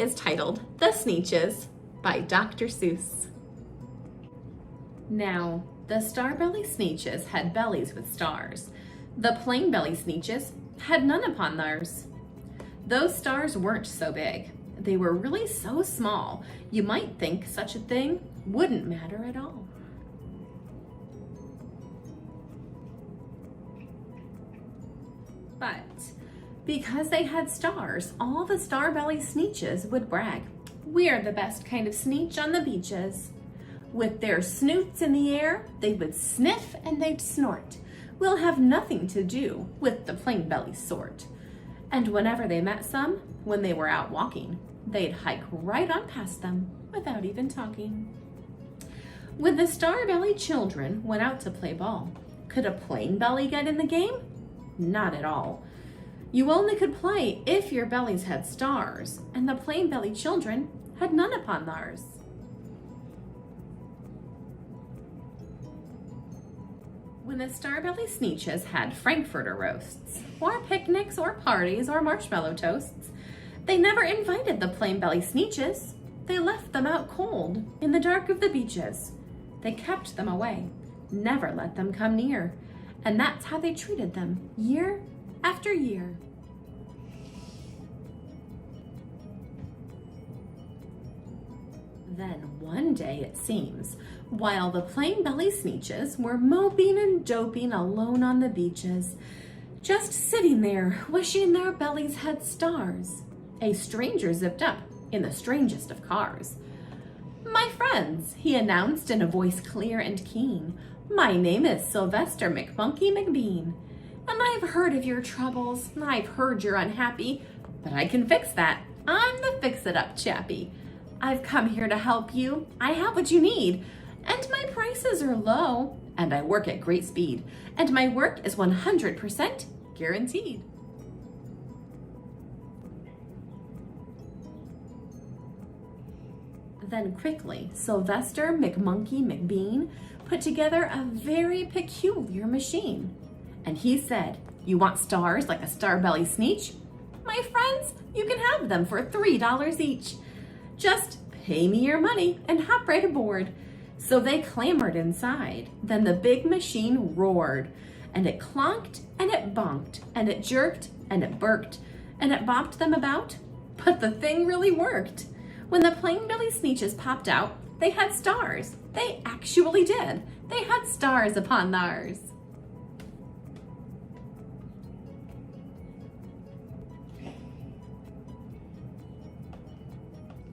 is titled The Sneetches by Dr. Seuss. Now, the star-belly Sneetches had bellies with stars. The plain-belly Sneetches had none upon theirs. Those stars weren't so big. They were really so small, you might think such a thing wouldn't matter at all. But because they had stars, all the star-belly Sneetches would brag, "We're the best kind of Sneetch on the beaches." With their snoots in the air, they would sniff and they'd snort. We'll have nothing to do with the plain-belly sort. And whenever they met some, when they were out walking, they'd hike right on past them without even talking. When the star-belly children went out to play ball, could a plain belly get in the game? Not at all. You only could play if your bellies had stars, and the plain-belly children had none upon theirs. When the star-belly Sneetches had Frankfurter roasts, or picnics, or parties, or marshmallow toasts, they never invited the plain-belly Sneetches. They left them out cold in the dark of the beaches. They kept them away, never let them come near, and that's how they treated them year after year. Then one day, it seems, while the plain-belly Sneetches were moping and doping alone on the beaches, just sitting there wishing their bellies had stars, a stranger zipped up in the strangest of cars. "My friends," he announced in a voice clear and keen, "my name is Sylvester McMonkey McBean, and I've heard of your troubles, I've heard you're unhappy, but I can fix that. I'm the fix-it-up chappie. I've come here to help you. I have what you need, and my prices are low, and I work at great speed, and my work is 100% guaranteed." Then quickly, Sylvester McMonkey McBean put together a very peculiar machine. And he said, "You want stars like a star-belly Sneetch? My friends, you can have them for $3 each. Just pay me your money and hop right aboard." So they clamored inside. Then the big machine roared, and it clonked, and it bonked, and it jerked, and it burked, and it bopped them about. But the thing really worked. When the plain-belly Sneetches popped out, they had stars. They actually did. They had stars upon theirs.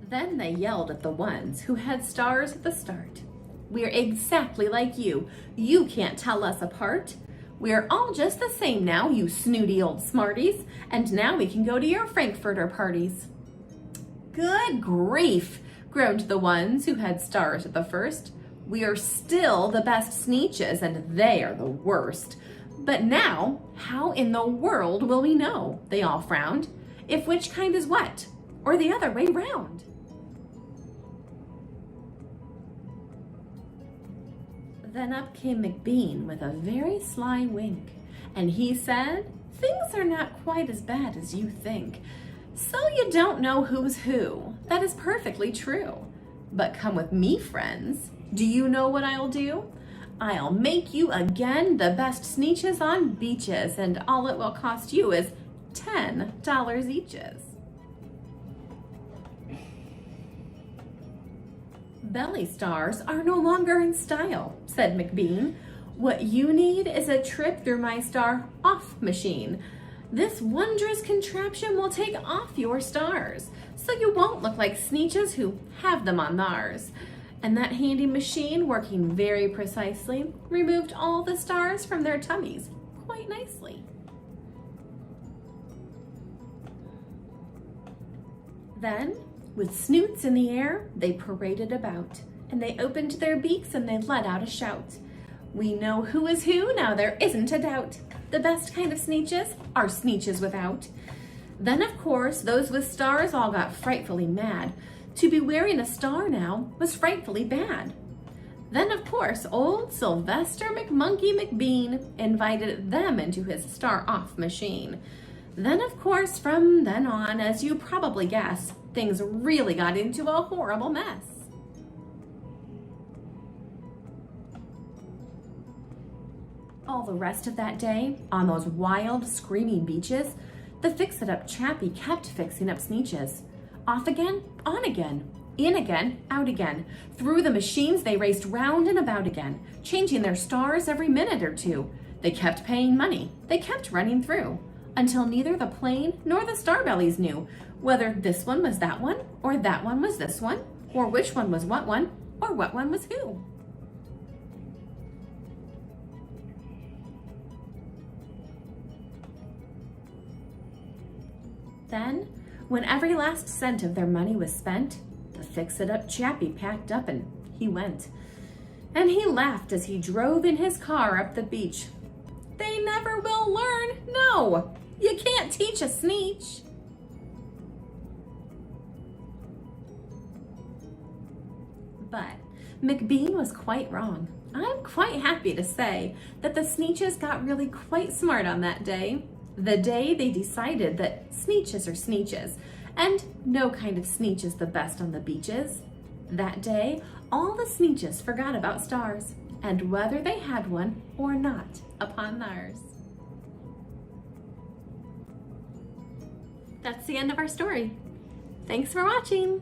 Then they yelled at the ones who had stars at the start. "We're exactly like you. You can't tell us apart. We're all just the same now, you snooty old smarties, and now we can go to your Frankfurter parties." "Good grief," groaned the ones who had stars at the first. "We're still the best Sneetches, and they are the worst. But now, how in the world will we know," they all frowned, "if which kind is what, or the other way round?" Then up came McBean with a very sly wink, and he said, "Things are not quite as bad as you think. So you don't know who's who. That is perfectly true. But come with me, friends. Do you know what I'll do? I'll make you again the best Sneetches on beaches, and all it will cost you is $10 eaches." "Belly stars are no longer in style," said McBean. "What you need is a trip through my star-off machine. This wondrous contraption will take off your stars, so you won't look like Sneetches who have them on theirs." And that handy machine, working very precisely, removed all the stars from their tummies quite nicely. Then, with snoots in the air, they paraded about, and they opened their beaks and they let out a shout. "We know who is who, now there isn't a doubt. The best kind of Sneetches are Sneetches without." Then, of course, those with stars all got frightfully mad. To be wearing a star now was frightfully bad. Then, of course, old Sylvester McMonkey McBean invited them into his star-off machine. Then, of course, from then on, as you probably guess, things really got into a horrible mess. All the rest of that day, on those wild, screaming beaches, the fix-it-up chappie kept fixing up Sneetches. Off again, on again, in again, out again. Through the machines they raced round and about again, changing their stars every minute or two. They kept paying money, they kept running through, until neither the plane nor the Starbellies knew whether this one was that one, or that one was this one, or which one was what one, or what one was who. Then, when every last cent of their money was spent, the fix-it-up chappie packed up and he went. And he laughed as he drove in his car up the beach. They never will learn. No, you can't teach a Sneetch. But McBean was quite wrong. I'm quite happy to say that the Sneetches got really quite smart on that day. The day they decided that Sneetches are Sneetches, and no kind of Sneetch is the best on the beaches. That day, all the Sneetches forgot about stars, and whether they had one or not upon theirs. That's the end of our story. Thanks for watching.